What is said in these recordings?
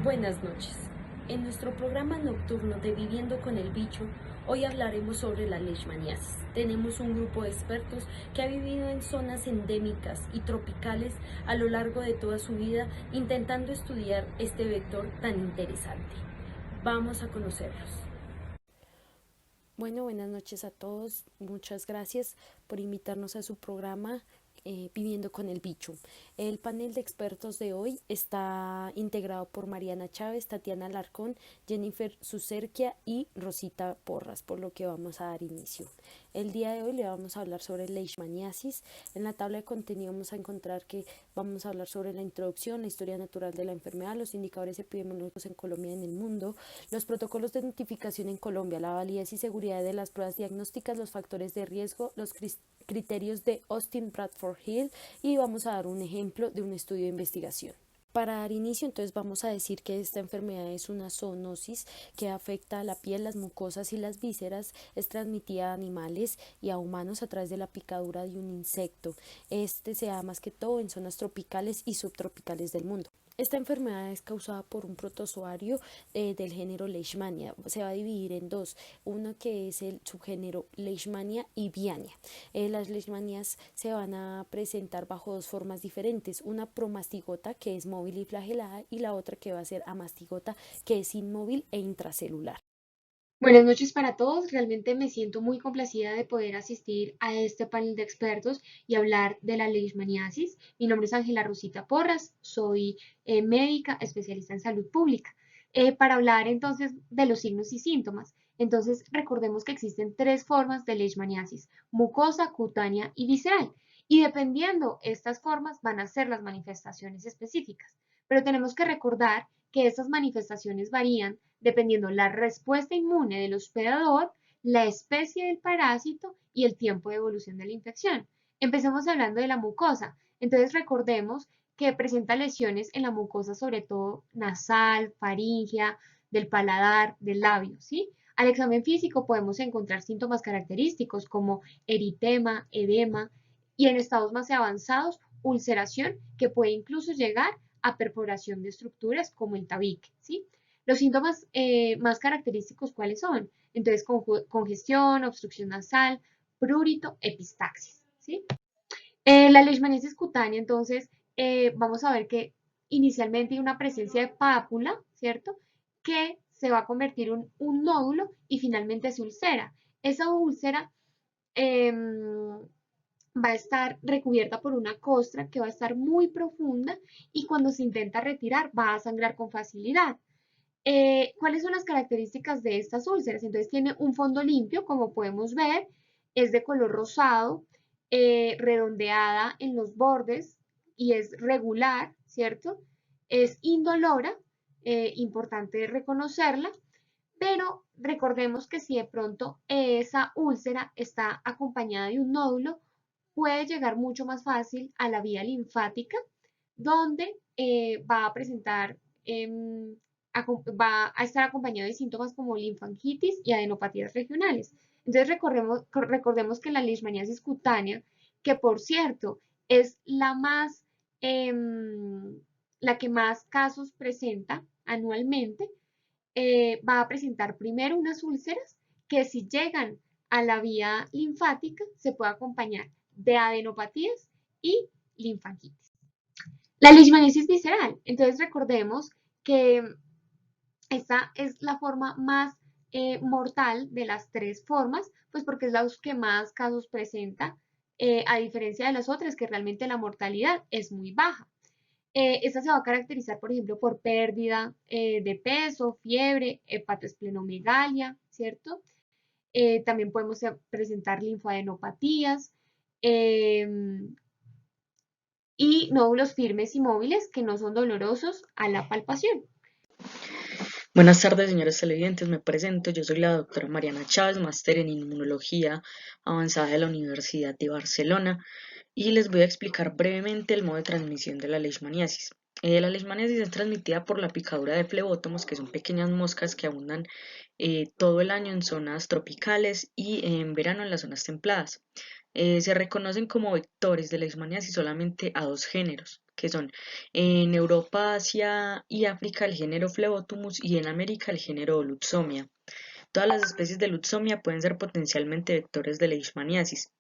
Buenas noches. En nuestro programa nocturno de Viviendo con el Bicho, hoy hablaremos sobre la leishmaniasis. Tenemos un grupo de expertos que ha vivido en zonas endémicas y tropicales a lo largo de toda su vida intentando estudiar este vector tan interesante. Vamos a conocerlos. Bueno, buenas noches a todos. Muchas gracias por invitarnos a su programa Viviendo con el Bicho. El panel de expertos de hoy está integrado por Mariana Chávez, Tatiana Alarcón, Jennifer Sucerquia y Rosita Porras, por lo que vamos a dar inicio. El día de hoy le vamos a hablar sobre leishmaniasis. En la tabla de contenido vamos a encontrar que vamos a hablar sobre la introducción, la historia natural de la enfermedad, los indicadores epidemiológicos en Colombia y en el mundo, los protocolos de notificación en Colombia, la validez y seguridad de las pruebas diagnósticas, los factores de riesgo, los criterios de Austin Bradford Hill y vamos a dar un ejemplo de un estudio de investigación. Para dar inicio, entonces vamos a decir que esta enfermedad es una zoonosis que afecta a la piel, las mucosas y las vísceras, es transmitida a animales y a humanos a través de la picadura de un insecto. Este se da más que todo en zonas tropicales y subtropicales del mundo. Esta enfermedad es causada por un protozoario del género Leishmania. Se va a dividir en dos, uno que es el subgénero Leishmania y Viania. Las leishmanias se van a presentar bajo dos formas diferentes, una promastigota que es móvil y flagelada y la otra que va a ser amastigota que es inmóvil e intracelular. Buenas noches para todos. Realmente me siento muy complacida de poder asistir a este panel de expertos y hablar de la leishmaniasis. Mi nombre es Ángela Rosita Porras, soy médica especialista en salud pública. Para hablar entonces de los signos y síntomas. Entonces recordemos que existen tres formas de leishmaniasis: mucosa, cutánea y visceral. Y dependiendo estas formas van a ser las manifestaciones específicas. Pero tenemos que recordar que estas manifestaciones varían dependiendo la respuesta inmune del hospedador, la especie del parásito y el tiempo de evolución de la infección. Empecemos hablando de la mucosa. Entonces recordemos que presenta lesiones en la mucosa, sobre todo nasal, faríngea, del paladar, del labio, ¿sí? Al examen físico podemos encontrar síntomas característicos como eritema, edema y en estados más avanzados, ulceración que puede incluso llegar a perforación de estructuras como el tabique, ¿sí? Los síntomas más característicos, ¿cuáles son? Entonces, congestión, obstrucción nasal, prurito, epistaxis, ¿sí? La leishmaniasis cutánea, entonces, vamos a ver que inicialmente hay una presencia de pápula, ¿cierto? Que se va a convertir en un nódulo y finalmente se ulcera. Esa úlcera eh, va a estar recubierta por una costra que va a estar muy profunda y cuando se intenta retirar va a sangrar con facilidad. ¿Cuáles son las características de estas úlceras? Entonces tiene un fondo limpio, como podemos ver, es de color rosado, redondeada en los bordes y es regular, ¿cierto? Es indolora, importante reconocerla, pero recordemos que si de pronto esa úlcera está acompañada de un nódulo, puede llegar mucho más fácil a la vía linfática, donde va a presentar, va a estar acompañado de síntomas como linfangitis y adenopatías regionales. Entonces recordemos que la leishmaniasis cutánea, que por cierto es la que más casos presenta anualmente, va a presentar primero unas úlceras que si llegan a la vía linfática se puede acompañar de adenopatías y linfangitis. La leishmaniasis visceral. Entonces recordemos que esta es la forma más mortal de las tres formas, pues porque es la que más casos presenta, a diferencia de las otras que realmente la mortalidad es muy baja. Esta se va a caracterizar, por ejemplo, por pérdida de peso, fiebre, hepatoesplenomegalia, ¿cierto? También podemos presentar linfadenopatías y nódulos firmes y móviles que no son dolorosos a la palpación. Buenas tardes, señores televidentes. Me presento. Yo soy la doctora Mariana Chávez, máster en Inmunología Avanzada de la Universidad de Barcelona, y les voy a explicar brevemente el modo de transmisión de la leishmaniasis. La leishmaniasis es transmitida por la picadura de flebótomos, que son pequeñas moscas que abundan todo el año en zonas tropicales y en verano en las zonas templadas. Se reconocen como vectores de leishmaniasis solamente a dos géneros, que son en Europa, Asia y África el género Phlebotomus y en América el género Lutzomia. Todas las especies de Lutzomia pueden ser potencialmente vectores de leishmaniasis.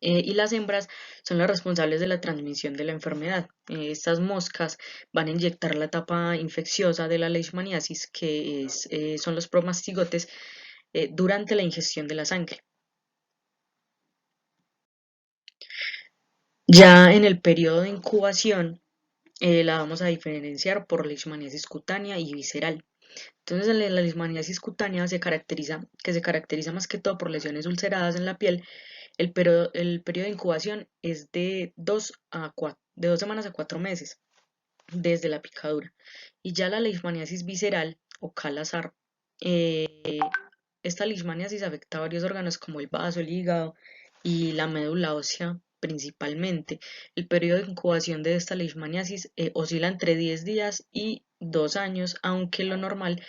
Y las hembras son las responsables de la transmisión de la enfermedad. Estas moscas van a inyectar la etapa infecciosa de la leishmaniasis, son los promastigotes, durante la ingestión de la sangre. Ya en el periodo de incubación, la vamos a diferenciar por leishmaniasis cutánea y visceral. Entonces, la leishmaniasis cutánea se caracteriza más que todo por lesiones ulceradas en la piel. El periodo de incubación es de 2 semanas a 4 meses desde la picadura. Y ya la leishmaniasis visceral o Kala-Azar, esta leishmaniasis afecta a varios órganos como el vaso, el hígado y la médula ósea principalmente. El periodo de incubación de esta leishmaniasis oscila entre 10 días y 2 años, aunque lo normal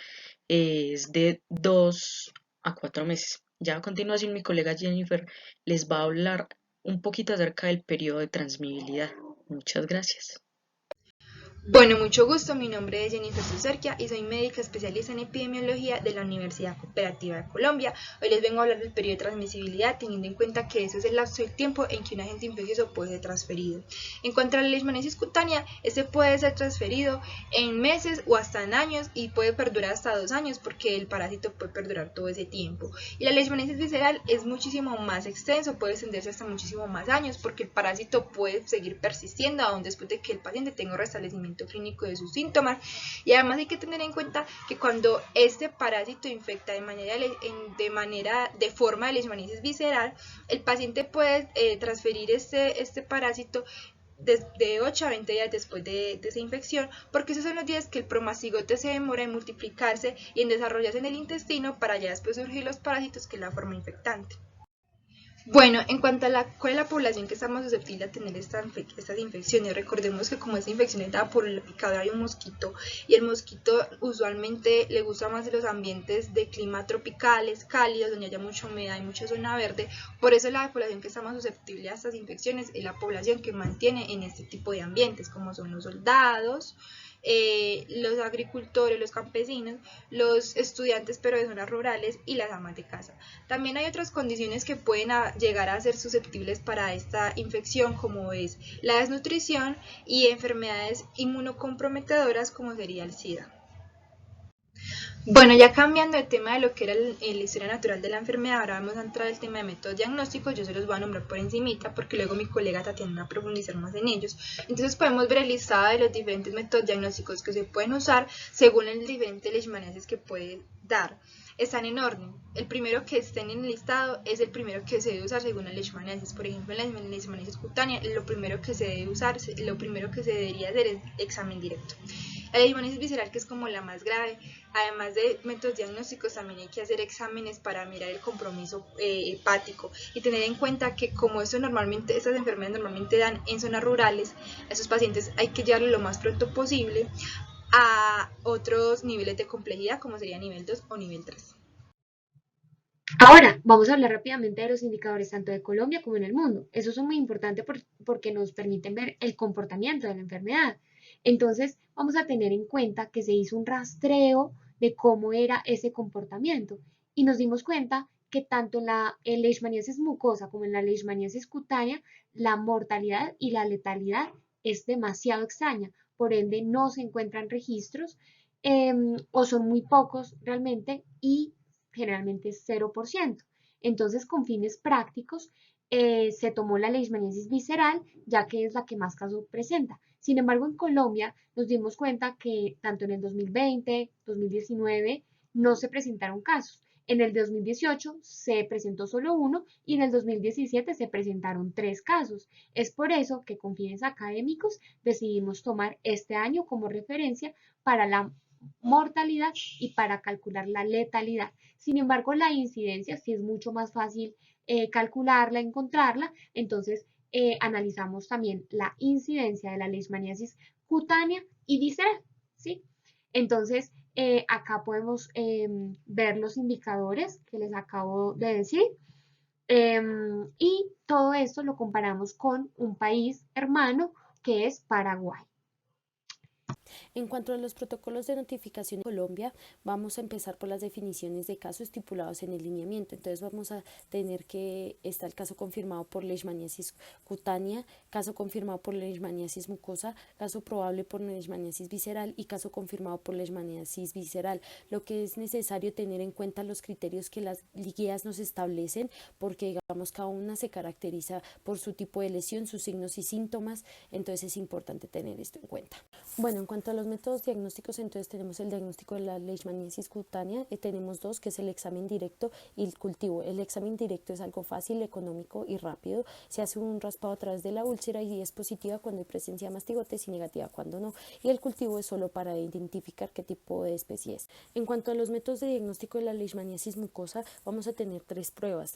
es de 2 a 4 meses. Ya a continuación mi colega Jennifer les va a hablar un poquito acerca del periodo de transmisibilidad. Muchas gracias. Bueno, mucho gusto, mi nombre es Jennifer Suserquia y soy médica especialista en epidemiología de la Universidad Cooperativa de Colombia. Hoy les vengo a hablar del periodo de transmisibilidad, teniendo en cuenta que ese es el lapso de tiempo en que un agente infeccioso puede ser transferido. En cuanto a la leishmaniasis cutánea, este puede ser transferido en meses o hasta en años y puede perdurar hasta 2 años porque el parásito puede perdurar todo ese tiempo. Y la leishmaniasis visceral es muchísimo más extenso, puede extenderse hasta muchísimo más años porque el parásito puede seguir persistiendo aún después de que el paciente tenga un restablecimiento clínico de sus síntomas. Y además hay que tener en cuenta que cuando este parásito infecta de forma de leishmaniasis visceral, el paciente puede transferir este parásito de 8 a 20 días después de esa infección, porque esos son los días que el promastigote se demora en multiplicarse y en desarrollarse en el intestino para ya después surgir los parásitos, que es la forma infectante. Bueno, en cuanto a cuál es la población que está más susceptible a tener estas infecciones, recordemos que como esta infección es dada por la picadura de un mosquito y el mosquito usualmente le gusta más los ambientes de clima tropicales, cálidos, donde haya mucha humedad y mucha zona verde. Por eso la población que está más susceptible a estas infecciones es la población que mantiene en este tipo de ambientes, como son los soldados, los agricultores, los campesinos, los estudiantes pero de zonas rurales y las amas de casa. También hay otras condiciones que pueden llegar a ser susceptibles para esta infección, como es la desnutrición y enfermedades inmunocomprometedoras como sería el SIDA. Bueno, ya cambiando el tema de lo que era la historia natural de la enfermedad, ahora vamos a entrar al tema de métodos diagnósticos. Yo se los voy a nombrar por encimita porque luego mi colega Tatiana va a profundizar más en ellos. Entonces podemos ver el listado de los diferentes métodos diagnósticos que se pueden usar según el diferente leishmaniasis que puede dar. Están en orden. El primero que esté en el listado es el primero que se debe usar según la leishmaniasis. Por ejemplo, en la leishmaniasis cutánea, lo primero que se debe usar, lo primero que se debería hacer es examen directo. La leishmaniasis visceral, que es como la más grave, además de métodos diagnósticos, también hay que hacer exámenes para mirar el compromiso hepático y tener en cuenta que como estas enfermedades normalmente dan en zonas rurales, a esos pacientes hay que llevarlo lo más pronto posible a otros niveles de complejidad, como sería nivel 2 o nivel 3. Ahora, vamos a hablar rápidamente de los indicadores tanto de Colombia como en el mundo. Esos son muy importantes porque nos permiten ver el comportamiento de la enfermedad. Entonces, vamos a tener en cuenta que se hizo un rastreo de cómo era ese comportamiento y nos dimos cuenta que tanto en leishmaniasis mucosa como en la leishmaniasis cutánea, la mortalidad y la letalidad es demasiado extraña. Por ende, no se encuentran registros o son muy pocos realmente y generalmente es 0%. Entonces, con fines prácticos, se tomó la leishmaniasis visceral, ya que es la que más casos presenta. Sin embargo, en Colombia nos dimos cuenta que tanto en el 2020, 2019, no se presentaron casos. En el 2018 se presentó solo uno y en el 2017 se presentaron 3 casos. Es por eso que con fines académicos decidimos tomar este año como referencia para la mortalidad y para calcular la letalidad. Sin embargo, la incidencia sí es mucho más fácil calcularla, encontrarla. Entonces, analizamos también la incidencia de la leishmaniasis cutánea y visceral, ¿sí? Entonces, acá podemos ver los indicadores que les acabo de decir. Y todo esto lo comparamos con un país hermano que es Paraguay. En cuanto a los protocolos de notificación en Colombia, vamos a empezar por las definiciones de caso estipulados en el lineamiento. Entonces vamos a tener que está el caso confirmado por leishmaniasis cutánea, caso confirmado por leishmaniasis mucosa, caso probable por leishmaniasis visceral y caso confirmado por leishmaniasis visceral. Lo que es necesario tener en cuenta los criterios que las guías nos establecen, porque digamos cada una se caracteriza por su tipo de lesión, sus signos y síntomas, entonces es importante tener esto en cuenta. Bueno, en cuanto a los métodos diagnósticos, entonces tenemos el diagnóstico de la leishmaniasis cutánea, tenemos dos, que es el examen directo y el cultivo. El examen directo es algo fácil, económico y rápido. Se hace un raspado a través de la úlcera y es positiva cuando hay presencia de mastigotes y negativa cuando no. Y el cultivo es solo para identificar qué tipo de especie es. En cuanto a los métodos de diagnóstico de la leishmaniasis mucosa, vamos a tener tres pruebas.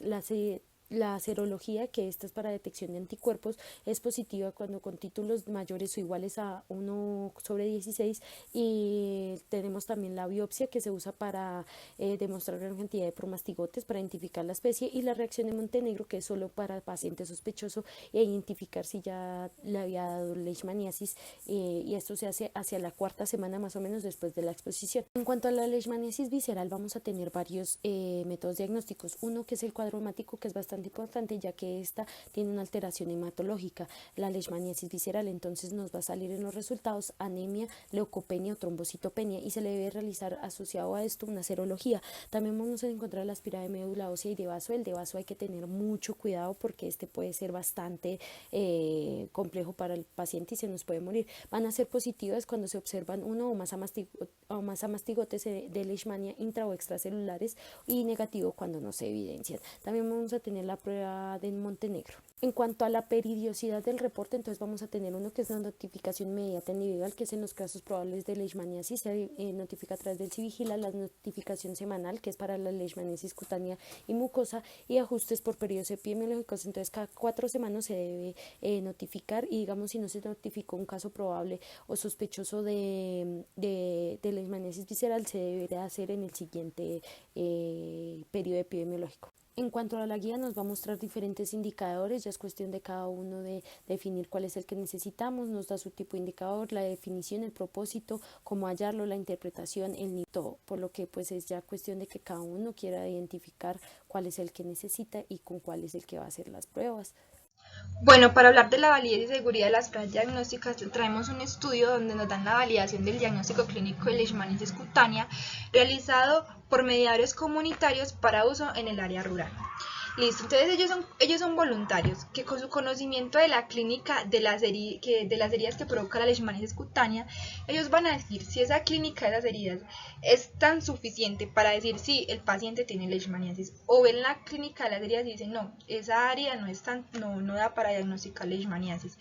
La serología, que esta es para detección de anticuerpos, es positiva cuando con títulos mayores o iguales a 1/16, y tenemos también la biopsia, que se usa para demostrar la cantidad de promastigotes para identificar la especie, y la reacción de Montenegro, que es solo para paciente sospechoso e identificar si ya le había dado leishmaniasis, y esto se hace hacia la cuarta semana más o menos después de la exposición. En cuanto a la leishmaniasis visceral, vamos a tener varios métodos diagnósticos. Uno, que es el cuadro hemático, que es bastante importante, ya que esta tiene una alteración hematológica, la leishmaniasis visceral. Entonces nos va a salir en los resultados anemia, leucopenia o trombocitopenia, y se le debe realizar asociado a esto una serología. También vamos a encontrar la aspirada de médula ósea y de vaso. El de vaso hay que tener mucho cuidado porque este puede ser bastante complejo para el paciente y se nos puede morir. Van a ser positivas cuando se observan uno o más amastigotes de leishmania intra o extracelulares, y negativo cuando no se evidencian. También vamos a tener la prueba de Montenegro. En cuanto a la peridiosidad del reporte, entonces vamos a tener uno que es la notificación inmediata individual, que es en los casos probables de leishmaniasis, se notifica a través del Civigila, la notificación semanal, que es para la leishmaniasis cutánea y mucosa, y ajustes por periodos epidemiológicos. Entonces cada 4 semanas se debe notificar, y digamos si no se notificó un caso probable o sospechoso de leishmaniasis visceral, se deberá hacer en el siguiente periodo epidemiológico. En cuanto a la guía, nos va a mostrar diferentes indicadores, ya es cuestión de cada uno de definir cuál es el que necesitamos. Nos da su tipo de indicador, la definición, el propósito, cómo hallarlo, la interpretación, el nivel, por lo que pues es ya cuestión de que cada uno quiera identificar cuál es el que necesita y con cuál es el que va a hacer las pruebas. Bueno, para hablar de la validez y seguridad de las pruebas diagnósticas, traemos un estudio donde nos dan la validación del diagnóstico clínico de leishmaniasis cutánea realizado por mediadores comunitarios para uso en el área rural. Listo, entonces ellos son voluntarios que con su conocimiento de la clínica de las heridas que provoca la leishmaniasis cutánea, ellos van a decir si esa clínica de las heridas es tan suficiente para decir si el paciente tiene leishmaniasis, o ven la clínica de las heridas y dicen no, esa área no da para diagnosticar leishmaniasis.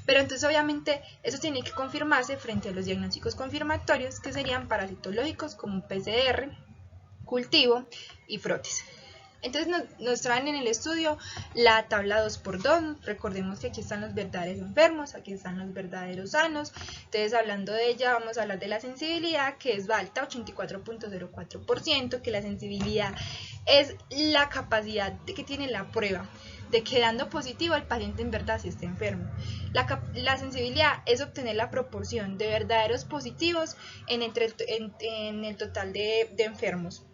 Pero entonces obviamente eso tiene que confirmarse frente a los diagnósticos confirmatorios, que serían parasitológicos como PCR, cultivo y frotis. Entonces nos traen en el estudio la tabla 2x2, recordemos que aquí están los verdaderos enfermos, aquí están los verdaderos sanos. Entonces hablando de ella vamos a hablar de la sensibilidad, que es alta, 84.04%, que la sensibilidad es la capacidad que tiene la prueba de que dando positivo el paciente en verdad sí está enfermo. La sensibilidad es obtener la proporción de verdaderos positivos en el total de enfermos.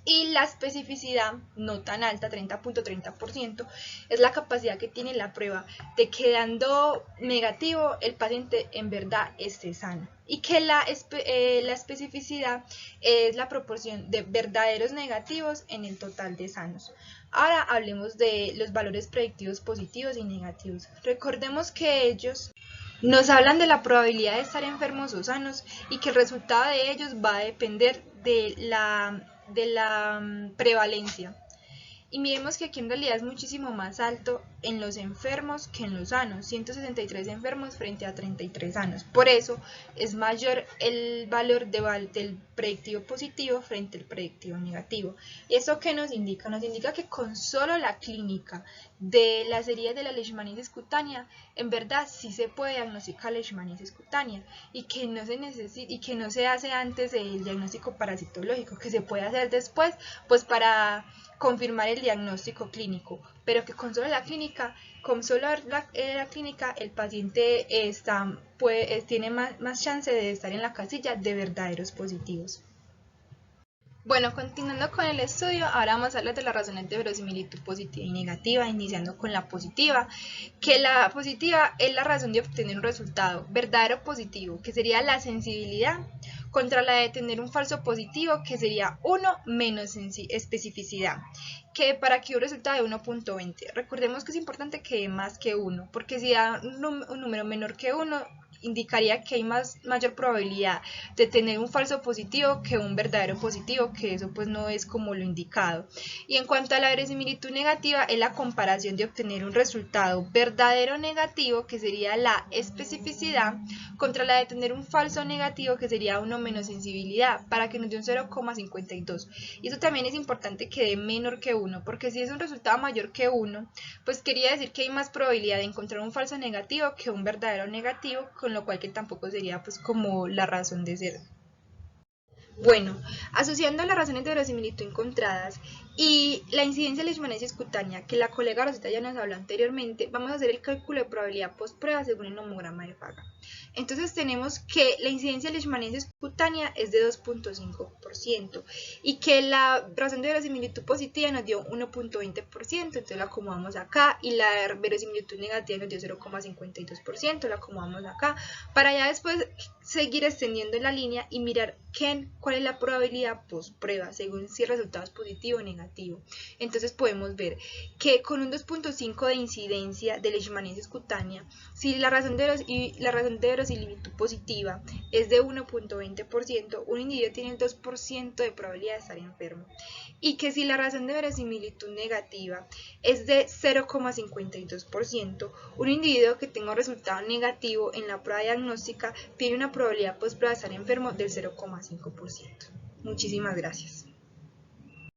Y la especificidad no tan alta, 30.30%, es la capacidad que tiene la prueba de que dando negativo el paciente en verdad esté sano. Y que la especificidad es la proporción de verdaderos negativos en el total de sanos. Ahora hablemos de los valores predictivos positivos y negativos. Recordemos que ellos nos hablan de la probabilidad de estar enfermos o sanos y que el resultado de ellos va a depender de la prevalencia. Y miremos que aquí en realidad es muchísimo más alto en los enfermos que en los sanos, 163 enfermos frente a 33 sanos. Por eso es mayor el valor del predictivo positivo frente al predictivo negativo. ¿Y eso qué nos indica? Nos indica que con solo la clínica de las heridas de la leishmaniasis cutánea, en verdad sí se puede diagnosticar leishmaniasis cutánea y que no se hace antes del diagnóstico parasitológico, que se puede hacer después, pues para confirmar el diagnóstico clínico. pero que con solo la clínica, el paciente tiene más chance de estar en la casilla de verdaderos positivos. Bueno, continuando con el estudio, ahora vamos a hablar de las razones de verosimilitud positiva y negativa, iniciando con la positiva, que la positiva es la razón de obtener un resultado verdadero positivo, que sería la sensibilidad, contra la de tener un falso positivo, que sería 1 menos especificidad, que para que un resultado de 1.20. Recordemos que es importante que dé más que 1, porque si da un número menor que 1, indicaría que hay mayor probabilidad de tener un falso positivo que un verdadero positivo, que eso pues no es como lo indicado. Y en cuanto a la verosimilitud negativa, es la comparación de obtener un resultado verdadero negativo, que sería la especificidad, contra la de tener un falso negativo, que sería 1 menos sensibilidad, para que nos dé un 0,52. Y eso también es importante que dé menor que 1, porque si es un resultado mayor que 1, pues quería decir que hay más probabilidad de encontrar un falso negativo que un verdadero negativo, con lo cual que tampoco sería pues como la razón de ser. Bueno, asociando las razones de verosimilitud encontradas y la incidencia de leishmaniasis cutánea, que la colega Rosita ya nos habló anteriormente, vamos a hacer el cálculo de probabilidad post-prueba según el homograma de Faga. Entonces tenemos que la incidencia de leishmaniasis cutánea es de 2.5% y que la razón de verosimilitud positiva nos dio 1.20%, entonces la acomodamos acá, y la verosimilitud negativa nos dio 0.52%, la acomodamos acá, para ya después seguir extendiendo la línea y mirar cuál es la probabilidad post prueba según si el resultado es positivo o negativo. Entonces podemos ver que con un 2.5 de incidencia de leishmaniasis cutánea, si la razón de verosimilitud positiva es de 1.20%, un individuo tiene el 2% de probabilidad de estar enfermo, y que si la razón de verosimilitud negativa es de 0,52%, un individuo que tenga un resultado negativo en la prueba diagnóstica tiene una probabilidad post-prueba de estar enfermo del 0,5%. Muchísimas gracias.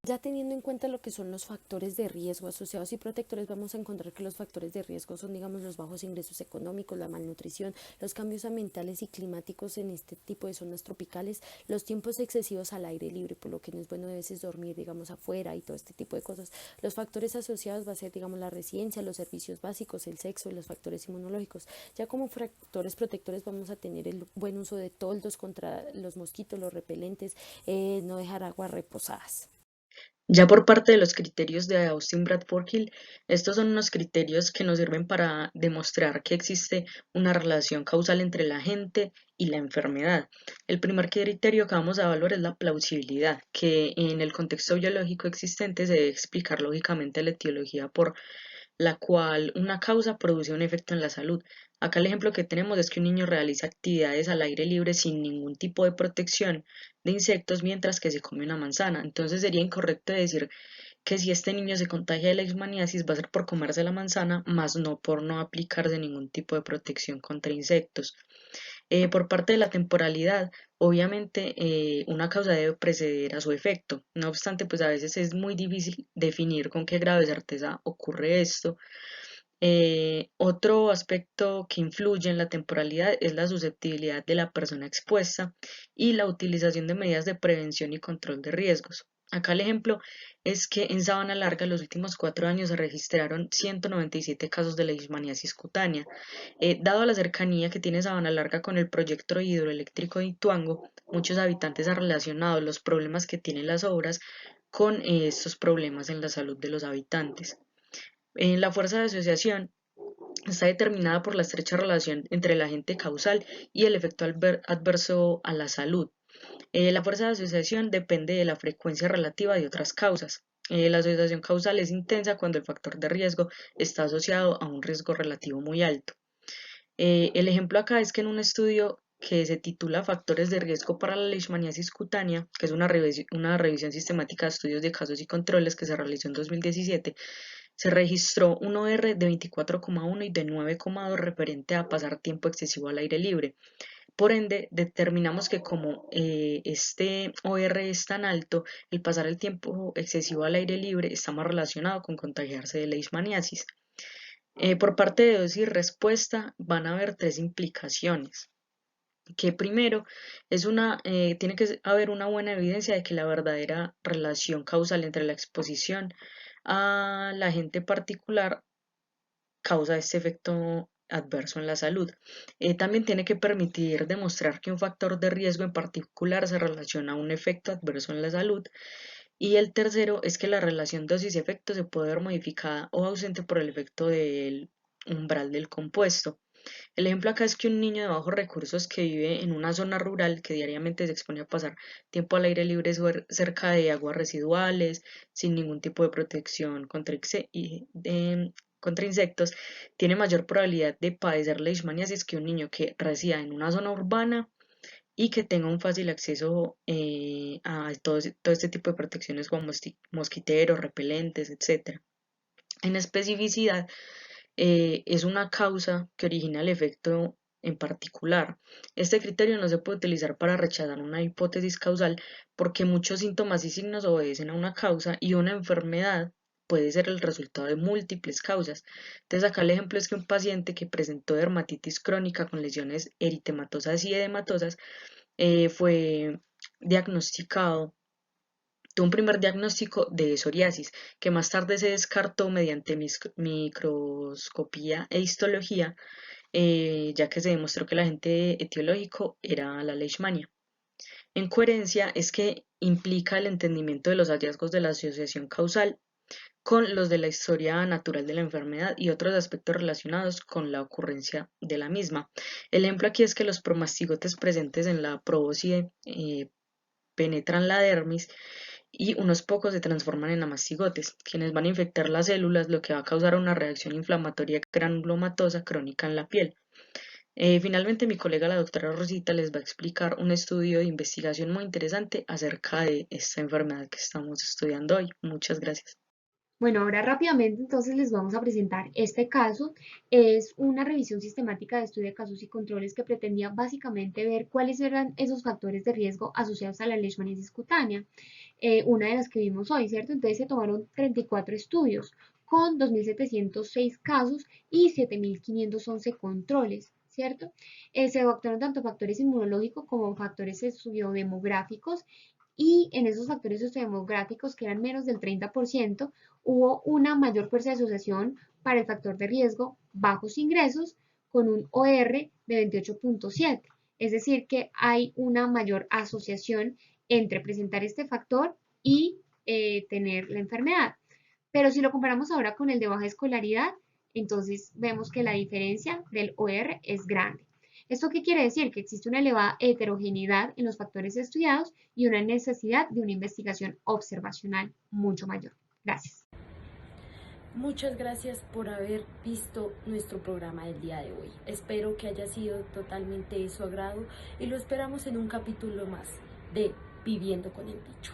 Ya teniendo en cuenta lo que son los factores de riesgo asociados y protectores, vamos a encontrar que los factores de riesgo son, digamos, los bajos ingresos económicos, la malnutrición, los cambios ambientales y climáticos en este tipo de zonas tropicales, los tiempos excesivos al aire libre, por lo que no es bueno a veces dormir, digamos, afuera y todo este tipo de cosas. Los factores asociados va a ser, digamos, la residencia, los servicios básicos, el sexo y los factores inmunológicos. Ya como factores protectores vamos a tener el buen uso de toldos contra los mosquitos, los repelentes, no dejar aguas reposadas. Ya por parte de los criterios de Austin Bradford Hill, estos son unos criterios que nos sirven para demostrar que existe una relación causal entre la gente y la enfermedad. El primer criterio que vamos a evaluar es la plausibilidad, que en el contexto biológico existente se debe explicar lógicamente la etiología por la cual una causa produce un efecto en la salud. Acá el ejemplo que tenemos es que un niño realiza actividades al aire libre sin ningún tipo de protección de insectos mientras que se come una manzana. Entonces sería incorrecto decir que si este niño se contagia de leishmaniasis va a ser por comerse la manzana, más no por no aplicarse ningún tipo de protección contra insectos. Por parte de la temporalidad, obviamente una causa debe preceder a su efecto. No obstante, pues a veces es muy difícil definir con qué grado de certeza ocurre esto. Otro aspecto que influye en la temporalidad es la susceptibilidad de la persona expuesta y la utilización de medidas de prevención y control de riesgos. Acá el ejemplo es que en Sabana Larga los últimos 4 años se registraron 197 casos de leishmaniasis cutánea. Dado la cercanía que tiene Sabana Larga con el proyecto hidroeléctrico de Ituango, muchos habitantes han relacionado los problemas que tienen las obras con estos problemas en la salud de los habitantes. La fuerza de asociación está determinada por la estrecha relación entre el agente causal y el efecto adverso a la salud. La fuerza de asociación depende de la frecuencia relativa de otras causas. La asociación causal es intensa cuando el factor de riesgo está asociado a un riesgo relativo muy alto. El ejemplo acá es que en un estudio que se titula Factores de riesgo para la leishmaniasis cutánea, que es una revisión sistemática de estudios de casos y controles que se realizó en 2017, se registró un OR de 24,1 y de 9,2 referente a pasar tiempo excesivo al aire libre. Por ende, determinamos que como este OR es tan alto, el pasar el tiempo excesivo al aire libre está más relacionado con contagiarse de leishmaniasis. Por parte de dosis y respuesta van a haber 3 implicaciones. Que primero tiene que haber una buena evidencia de que la verdadera relación causal entre la exposición a la gente particular causa este efecto adverso en la salud. También tiene que permitir demostrar que un factor de riesgo en particular se relaciona a un efecto adverso en la salud. Y el tercero es que la relación dosis-efecto se puede ver modificada o ausente por el efecto del umbral del compuesto. El ejemplo acá es que un niño de bajos recursos que vive en una zona rural que diariamente se expone a pasar tiempo al aire libre cerca de aguas residuales, sin ningún tipo de protección contra insectos, tiene mayor probabilidad de padecer leishmaniasis que un niño que resida en una zona urbana y que tenga un fácil acceso a todo este tipo de protecciones como mosquiteros, repelentes, etc. En especificidad, es una causa que origina el efecto en particular. Este criterio no se puede utilizar para rechazar una hipótesis causal porque muchos síntomas y signos obedecen a una causa y una enfermedad puede ser el resultado de múltiples causas. Entonces acá el ejemplo es que un paciente que presentó dermatitis crónica con lesiones eritematosas y edematosas fue diagnosticado. Tuvo un primer diagnóstico de psoriasis, que más tarde se descartó mediante microscopía e histología, ya que se demostró que el agente etiológico era la leishmania. En coherencia es que implica el entendimiento de los hallazgos de la asociación causal con los de la historia natural de la enfermedad y otros aspectos relacionados con la ocurrencia de la misma. El ejemplo aquí es que los promastigotes presentes en la probóscide penetran la dermis y unos pocos se transforman en amastigotes, quienes van a infectar las células, lo que va a causar una reacción inflamatoria granulomatosa crónica en la piel. Finalmente, mi colega la doctora Rosita les va a explicar un estudio de investigación muy interesante acerca de esta enfermedad que estamos estudiando hoy. Muchas gracias. Bueno, ahora rápidamente entonces les vamos a presentar este caso. Es una revisión sistemática de estudio de casos y controles que pretendía básicamente ver cuáles eran esos factores de riesgo asociados a la leishmaniasis cutánea, una de las que vimos hoy, ¿cierto? Entonces se tomaron 34 estudios con 2.706 casos y 7.511 controles, ¿cierto? Se adoptaron tanto factores inmunológicos como factores sociodemográficos y en esos factores sociodemográficos, que eran menos del 30%, hubo una mayor fuerza de asociación para el factor de riesgo bajos ingresos con un OR de 28.7. Es decir, que hay una mayor asociación entre presentar este factor y tener la enfermedad. Pero si lo comparamos ahora con el de baja escolaridad, entonces vemos que la diferencia del OR es grande. ¿Esto qué quiere decir? Que existe una elevada heterogeneidad en los factores estudiados y una necesidad de una investigación observacional mucho mayor. Gracias. Muchas gracias por haber visto nuestro programa del día de hoy. Espero que haya sido totalmente de su agrado y lo esperamos en un capítulo más de Viviendo con el Bicho.